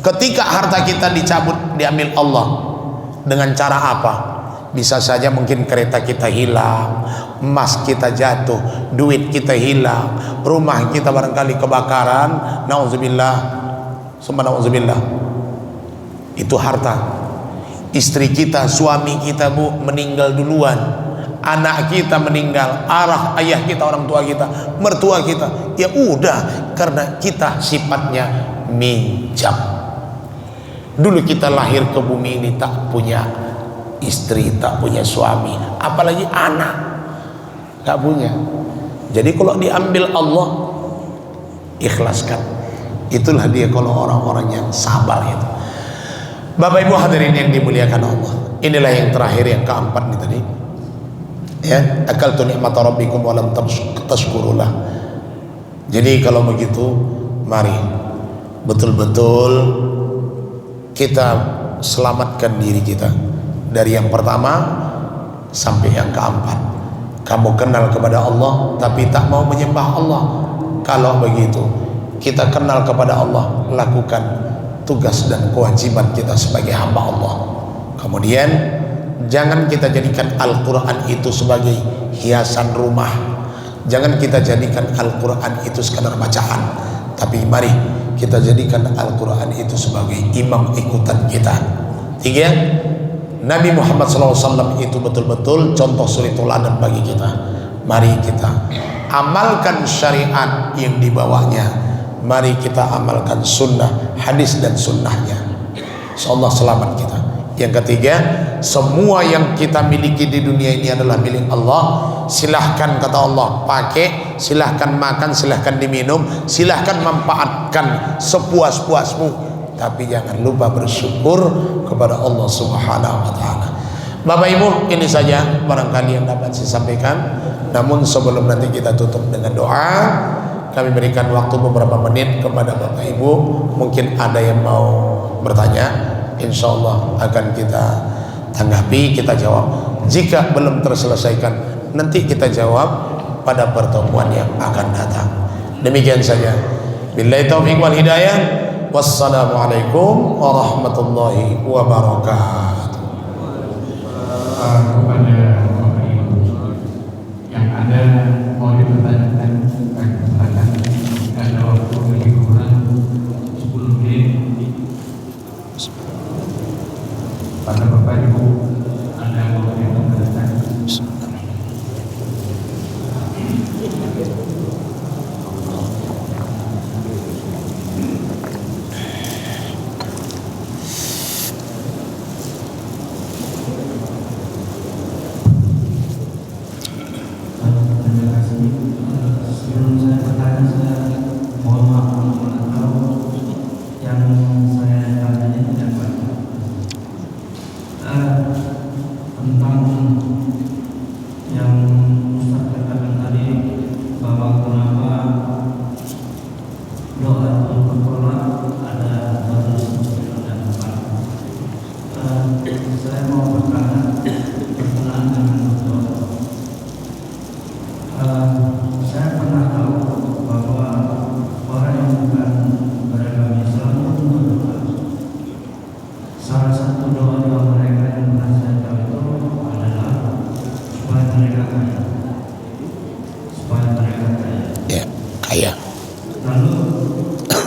Ketika harta kita dicabut, diambil Allah, dengan cara apa? Bisa saja mungkin kereta kita hilang, emas kita jatuh, duit kita hilang, rumah kita barangkali kebakaran, nauzubillah, summa nauzubillah. Itu harta. Istri kita, suami kita Bu meninggal duluan, anak kita meninggal, ayah kita, orang tua kita, mertua kita, ya udah, karena kita sifatnya minjam. Dulu kita lahir ke bumi ini tak punya istri, tak punya suami, apalagi anak, tak punya. Jadi kalau diambil Allah, ikhlaskan. Itulah dia kalau orang-orang yang sabar itu. Bapak Ibu hadirin yang dimuliakan Allah, inilah yang terakhir, yang keempat nih tadi. Ya, akaltu ni'mata rabbikum wa lam tashkurulah. Jadi kalau begitu, mari betul-betul kita selamatkan diri kita dari yang pertama sampai yang keempat. Kamu kenal kepada Allah tapi tak mau menyembah Allah. Kalau begitu, kita kenal kepada Allah, lakukan tugas dan kewajiban kita sebagai hamba Allah. Kemudian jangan kita jadikan Al-Quran itu sebagai hiasan rumah. Jangan kita jadikan Al-Quran itu sekadar bacaan. Tapi mari kita jadikan Al-Quran itu sebagai imam ikutan kita. 3, Nabi Muhammad SAW itu betul-betul contoh suri teladan bagi kita. Mari kita amalkan syariat yang dibawanya. Mari kita amalkan sunnah, hadis dan sunnahnya. InsyaAllah selamat kita. Yang ketiga, semua yang kita miliki di dunia ini adalah milik Allah. Silahkan, kata Allah, pakai, silahkan makan, silahkan diminum, silahkan manfaatkan sepuas-puasmu, tapi jangan lupa bersyukur kepada Allah Subhanahu wa ta'ala. Bapak Ibu, ini saja barangkali yang dapat saya sampaikan. Namun sebelum nanti kita tutup dengan doa, kami berikan waktu beberapa menit kepada Bapak Ibu. Mungkin ada yang mau bertanya, insya Allah akan kita tanggapi, kita jawab. Jika belum terselesaikan, nanti kita jawab pada pertemuan yang akan datang. Demikian saja. Billahi taufiq wal hidayah. Wassalamualaikum warahmatullahi wabarakatuh. Kepada Bapak Ibu yang ada mau dipertanyakan, ada waktu lebih kurang 10 menit. Pada Bapak Ibu ada mau dipertanyakan. Sebelum saya bertanya, saya mohon maaf kalau yang saya tanya ini tidak banyak. Tentang yang Ustaz katakan tadi, bahwa kenapa doa itu bertolak, ada harus dan empat. Saya mau bertanya berkenaan dengan doa. Saya pernah tahu bahwa orang yang bukan beragama Islam itu berdoa. Salah satu doa mereka yang pernah saya tahu itu adalah supaya mereka kaya. Supaya mereka kaya. Ya, kaya. Lalu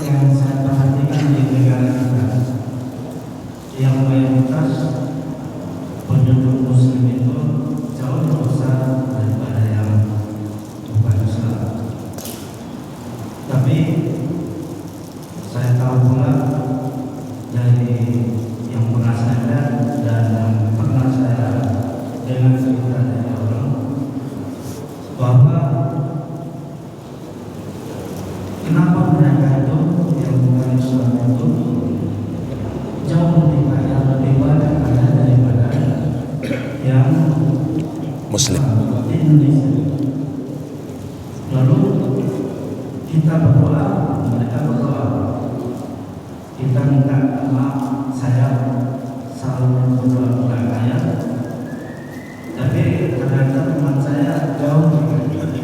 yang saya perhatikan di negara kita, yang mayoritas penduduk Muslim itu jauh lebih besar daripada yang bukan Islam. Tapi saya tahu pula dari yang pernah saya lihat dan yang pernah saya dengar cerita dari orang, bahwa kenapa mereka itu yang bukan Islam itu jauh lebih kaya, lebih banyak kaya daripada yang Muslim. di Indonesia. Lalu kita berdoa, mereka berdoa, kita minta maaf, saya selalu berdoa bukan kaya, tapi ternyata teman saya jauh lebih kaya.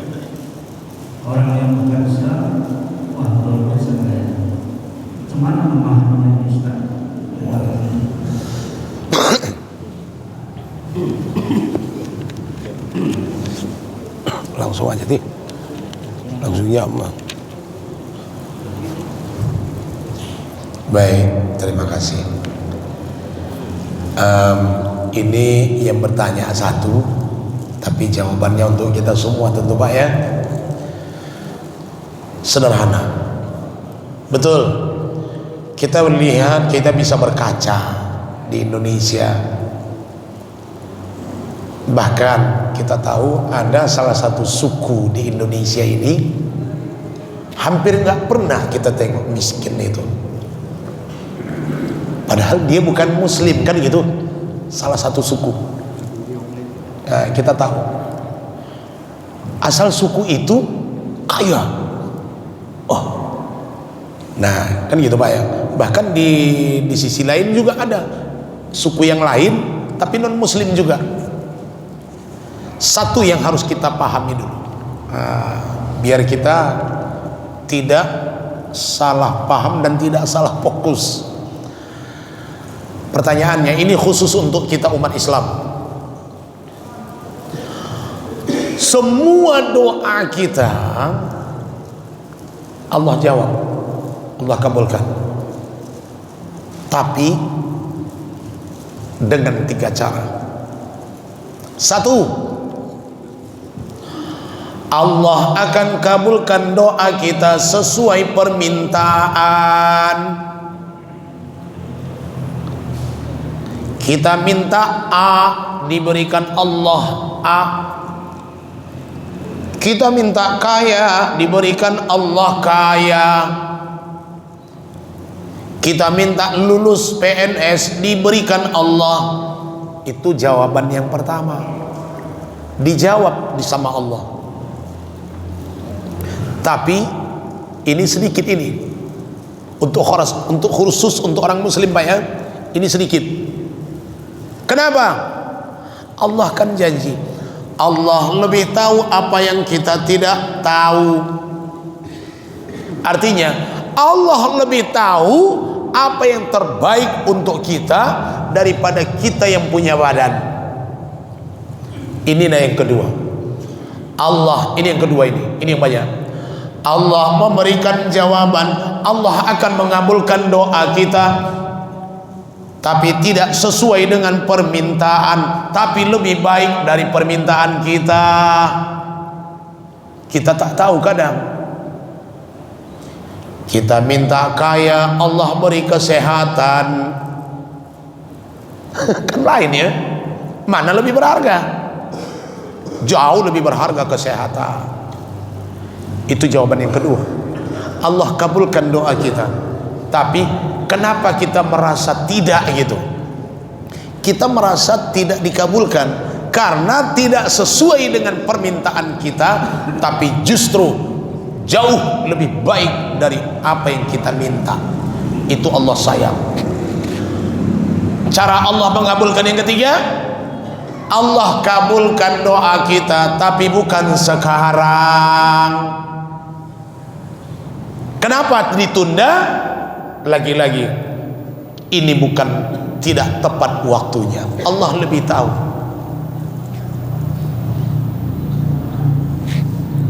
Orang yang bukan Islam, wah luar biasa kaya. Cuma memahaminya Islam. Langsung aja Ti, langsung jawab. Baik, terima kasih. Ini yang bertanya satu, tapi jawabannya untuk kita semua tentu Pak ya. Sederhana, betul. Kita melihat, kita bisa berkaca di Indonesia. Bahkan kita tahu ada salah satu suku di Indonesia ini hampir nggak pernah kita tengok miskin itu. Padahal dia bukan Muslim kan gitu. Salah satu suku. Kita tahu. Asal suku itu kaya. Oh. Nah, kan gitu Pak ya. Bahkan di sisi lain juga ada suku yang lain tapi non Muslim juga. Satu yang harus kita pahami dulu, biar kita tidak salah paham dan tidak salah fokus. Pertanyaannya ini khusus untuk kita umat Islam. Semua doa kita Allah jawab, Allah kabulkan. Tapi dengan 3 cara. 1, Allah akan kabulkan doa kita sesuai permintaan. Kita minta A, diberikan Allah A. Kita minta kaya, diberikan Allah kaya. Kita minta lulus PNS, diberikan Allah. Itu jawaban yang pertama, dijawab sama Allah. Tapi ini sedikit ini untuk khusus untuk orang muslim Pak ya. Ini sedikit. Kenapa? Allah kan janji, Allah lebih tahu apa yang kita tidak tahu. Artinya Allah lebih tahu apa yang terbaik untuk kita daripada kita yang punya badan. Inilah yang kedua. Allah, ini yang kedua ini yang banyak. Allah memberikan jawaban, Allah akan mengabulkan doa kita, tapi tidak sesuai dengan permintaan, tapi lebih baik dari permintaan kita. Kita tak tahu kadang. Kita minta kaya, Allah beri kesehatan. Kan lain ya. Mana lebih berharga? Jauh lebih berharga kesehatan. Itu jawaban yang kedua. Allah kabulkan doa kita. Tapi kenapa kita merasa tidak gitu? Kita merasa tidak dikabulkan karena tidak sesuai dengan permintaan kita, tapi justru jauh lebih baik dari apa yang kita minta. Itu Allah sayang. Cara Allah mengabulkan yang ketiga, Allah kabulkan doa kita, tapi bukan sekarang. Kenapa ditunda? Lagi-lagi ini bukan tidak tepat waktunya. Allah lebih tahu.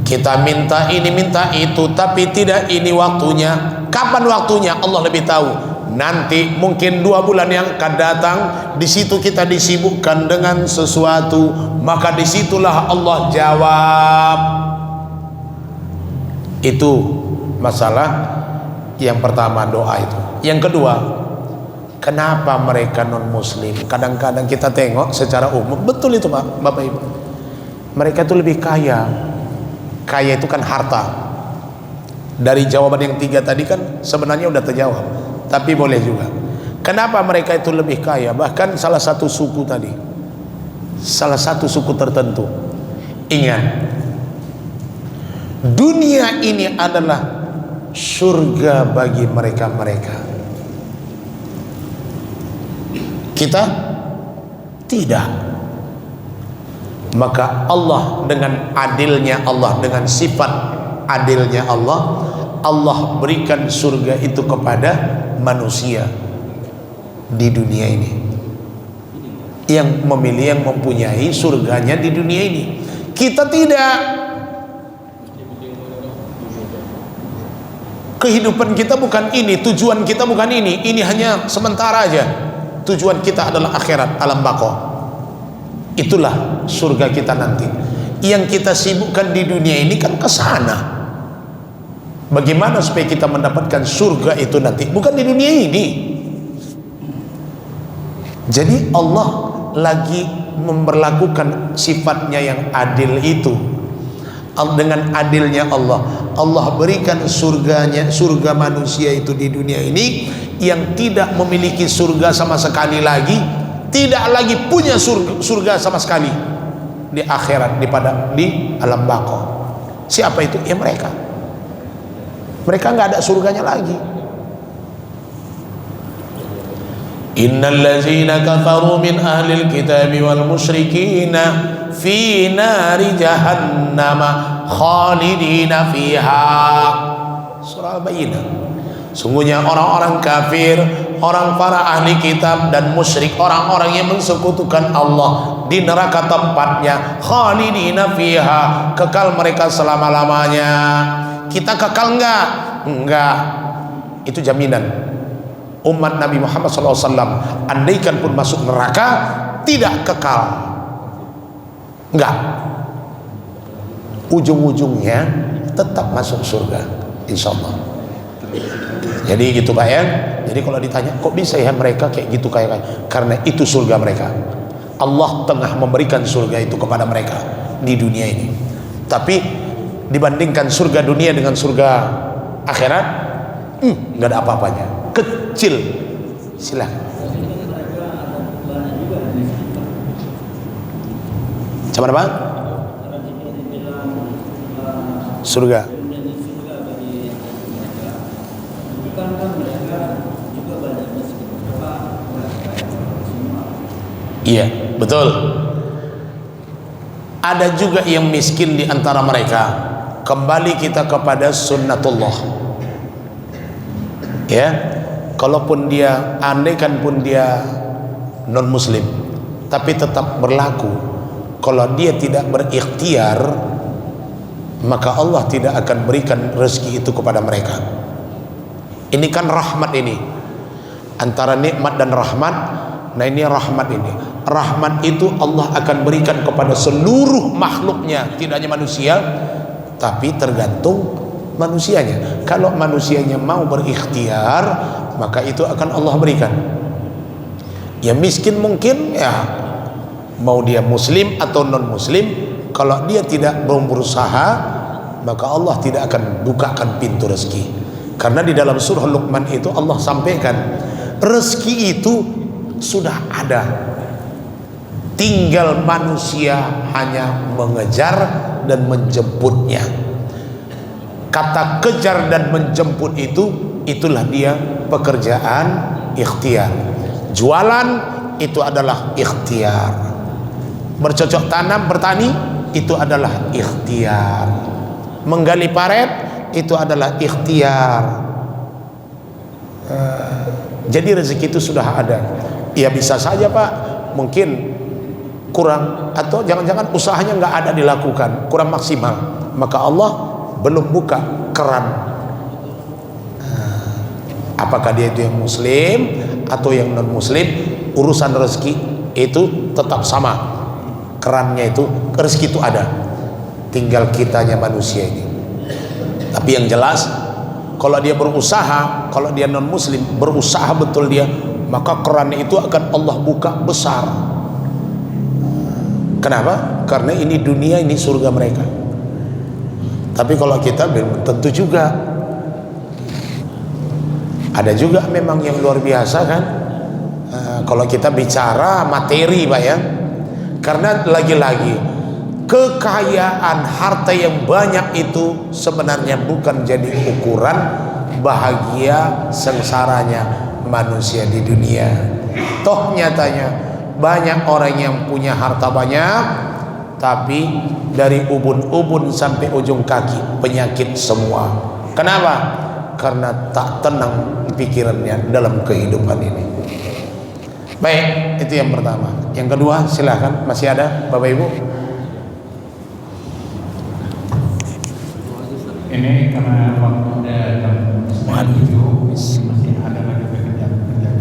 Kita minta ini minta itu, tapi tidak ini waktunya. Kapan waktunya? Allah lebih tahu. Nanti mungkin 2 bulan yang akan datang, di situ kita disibukkan dengan sesuatu, maka disitulah Allah jawab. Itu masalah yang pertama, doa itu. Yang kedua, kenapa mereka non muslim? Kadang-kadang kita tengok secara umum, betul itu Pak, Bapak Ibu, mereka itu lebih kaya. Kaya itu kan harta. Dari jawaban yang 3 tadi kan sebenarnya udah terjawab, tapi boleh juga. Kenapa mereka itu lebih kaya? Bahkan salah satu suku tadi, salah satu suku tertentu, ingat, dunia ini adalah surga bagi mereka-mereka. Kita tidak. Maka Allah dengan adilnya Allah, dengan sifat adilnya Allah, Allah berikan surga itu kepada manusia di dunia ini. Yang memilih, yang mempunyai surganya di dunia ini. Kita tidak. Kehidupan kita bukan ini, tujuan kita bukan ini. Ini hanya sementara aja. Tujuan kita adalah akhirat, alam baqo. Itulah surga kita nanti. Yang kita sibukkan di dunia ini kan ke sana. Bagaimana supaya kita mendapatkan surga itu nanti? Bukan di dunia ini. Jadi Allah lagi memberlakukan sifatnya yang adil itu. Dengan adilnya Allah, Allah berikan surganya, surga manusia itu di dunia ini, yang tidak memiliki surga sama sekali lagi, tidak lagi punya surga sama sekali di akhirat, di alam baqo. Siapa itu? Ya mereka. Mereka nggak ada surganya lagi. Innal ladzina kafaru min ahlil kitabi wal musyrikina fi nari jahannama khalidina fiha. Surah Al-Bayyinah. Sungguhnya orang-orang kafir, orang para ahli kitab dan musyrik, orang-orang yang mensekutukan Allah, di neraka tempatnya, khalidina fiha, kekal mereka selama-lamanya. Kita kekal enggak? Enggak. Itu jaminan umat Nabi Muhammad SAW. Andaikan pun masuk neraka, tidak kekal, enggak, ujung-ujungnya tetap masuk surga, insya Allah. Jadi gitu Pak ya. Jadi kalau ditanya kok bisa ya mereka kayak gitu kayak karena itu surga mereka. Allah tengah memberikan surga itu kepada mereka di dunia ini. Tapi dibandingkan surga dunia dengan surga akhirat, nggak ada apa-apanya, kecil. Silakan. Coba Bang. Surga. Iya, betul. Ada juga yang miskin di antara mereka. Kembali kita kepada sunnatullah. Ya, kalaupun dia, andaikan pun dia non muslim, tapi tetap berlaku. Kalau dia tidak berikhtiar, maka Allah tidak akan berikan rezeki itu kepada mereka. Ini kan rahmat ini, antara nikmat dan rahmat. Nah ini rahmat ini. Rahmat itu Allah akan berikan kepada seluruh makhluknya, tidak hanya manusia, tapi tergantung manusianya. Kalau manusianya mau berikhtiar, maka itu akan Allah berikan. Ya miskin mungkin ya, mau dia muslim atau non muslim, kalau dia tidak berusaha, maka Allah tidak akan bukakan pintu rezeki. Karena di dalam surah Luqman itu Allah sampaikan, rezeki itu sudah ada, tinggal manusia hanya mengejar dan menjemputnya. Kata kejar dan menjemput itu, itulah dia pekerjaan ikhtiar. Jualan itu adalah ikhtiar. Bercocok tanam, bertani itu adalah ikhtiar. Menggali paret itu adalah ikhtiar. Jadi rezeki itu sudah ada. Ya bisa saja Pak, mungkin kurang, atau jangan-jangan usahanya nggak ada dilakukan, kurang maksimal, maka Allah belum buka keran. Apakah dia itu yang muslim atau yang non muslim, urusan rezeki itu tetap sama, kerannya itu, rezeki itu ada, tinggal kitanya manusia ini. Tapi yang jelas, kalau dia berusaha, kalau dia non muslim berusaha betul dia, maka kerannya itu akan Allah buka besar. Kenapa? Karena ini dunia, ini surga mereka. Tapi kalau kita belum tentu juga. Ada juga memang yang luar biasa kan. Kalau kita bicara materi Pak ya, karena lagi-lagi kekayaan harta yang banyak itu sebenarnya bukan jadi ukuran bahagia sengsaranya manusia di dunia. Toh nyatanya banyak orang yang punya harta banyak, tapi dari ubun-ubun sampai ujung kaki penyakit semua. Kenapa? Karena tak tenang pikirannya dalam kehidupan ini. Baik, itu yang pertama. Yang kedua, silakan, masih ada Bapak Ibu? Ini karena waktu udah jam 7, masih ada lagi pekerjaan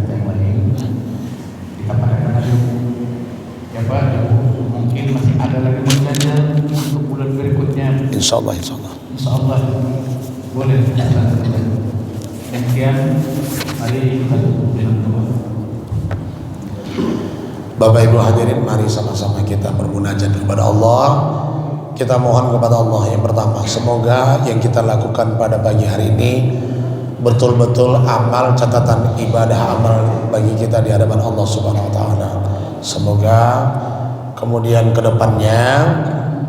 yang lain. Kita pada ya Pak, mungkin masih ada lagi mengajar untuk bulan berikutnya. Insya Allah, insya Allah. Insya Allah boleh. Sekian, mari kita tutup dengan doa. Bapak Ibu hadirin, mari sama-sama kita bermunajat kepada Allah. Kita mohon kepada Allah yang pertama, semoga yang kita lakukan pada pagi hari ini betul-betul amal, catatan ibadah amal bagi kita di hadapan Allah Subhanahu wa taala. Semoga kemudian ke depannya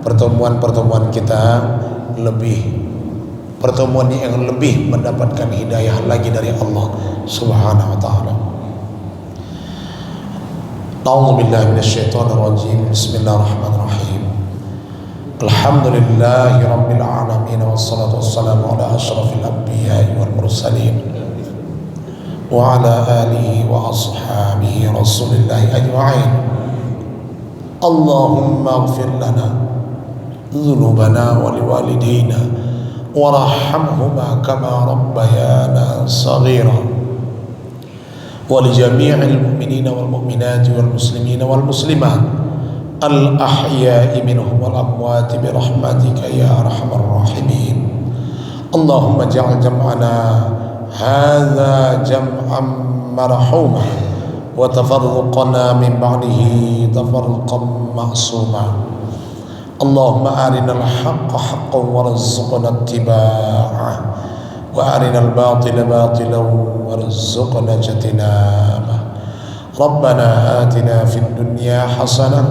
pertemuan-pertemuan kita pertemuan yang lebih mendapatkan hidayah lagi dari Allah Subhanahu wa taala. A'udzu billahi minasyaitonir rajim. Bismillahirrahmanirrahim. Alhamdulillahi rabbil alamin, wassalatu wassalamu ala asyrafil anbiya'i wal mursalin wa ala alihi wa ashabihi rasulillahi ajma'in. Allahumma ighfir lana dhunubana wa liwalidayna warhamhuma kama rabbayana saghira ولجميع المؤمنين والمؤمنات والمسلمين والمسلمات الأحياء منهم والأموات برحمتك يا أرحم الراحمين. اللهم اجعل جمعنا هذا جمعا مرحوما وتفرقنا من بعده تفرقا معصوما اللهم أرنا الحق حقا وارزقنا اتباعه وأرنا الباطل باطلا وارزقنا اجتنابه ربنا آتنا في الدنيا حسنة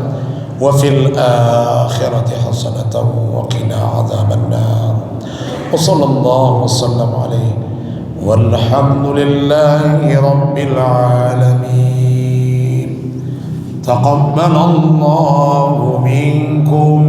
وفي الآخرة حسنة وقنا عذاب النار وصلى الله وسلم عليه والحمد لله رب العالمين تقبل الله منكم